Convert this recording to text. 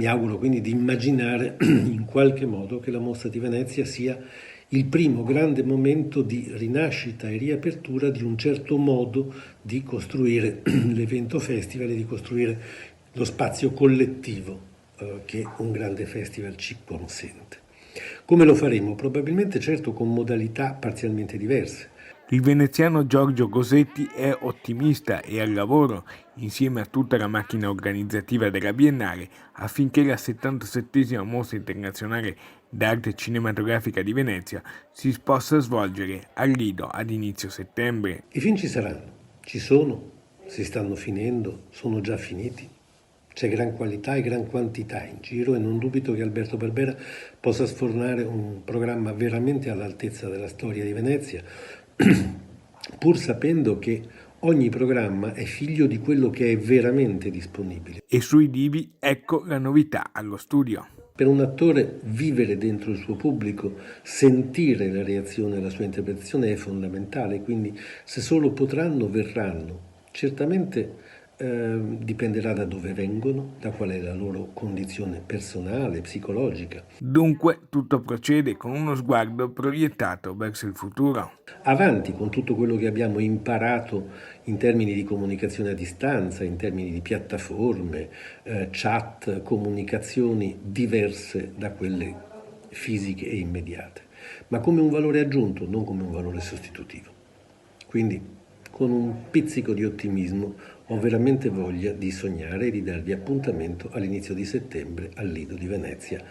Mi auguro quindi di immaginare in qualche modo che la Mostra di Venezia sia il primo grande momento di rinascita e riapertura di un certo modo di costruire l'evento festival e di costruire lo spazio collettivo che un grande festival ci consente. Come lo faremo? Probabilmente certo con modalità parzialmente diverse. Il veneziano Giorgio Gosetti è ottimista e al lavoro, insieme a tutta la macchina organizzativa della Biennale, affinché la 77esima Mostra internazionale d'arte cinematografica di Venezia si possa svolgere al Lido ad inizio settembre. I film ci saranno, ci sono, si stanno finendo, sono già finiti. C'è gran qualità e gran quantità in giro e non dubito che Alberto Barbera possa sfornare un programma veramente all'altezza della storia di Venezia, pur sapendo che ogni programma è figlio di quello che è veramente disponibile. E sui divi ecco la novità allo studio. Per un attore vivere dentro il suo pubblico, sentire la reazione alla sua interpretazione è fondamentale, quindi se solo potranno, verranno. Certamente dipenderà da dove vengono, da qual è la loro condizione personale, psicologica. Dunque tutto procede con uno sguardo proiettato verso il futuro. Avanti con tutto quello che abbiamo imparato in termini di comunicazione a distanza, in termini di piattaforme, chat, comunicazioni diverse da quelle fisiche e immediate, ma come un valore aggiunto, non come un valore sostitutivo. Quindi con un pizzico di ottimismo ho veramente voglia di sognare e di darvi appuntamento all'inizio di settembre al Lido di Venezia.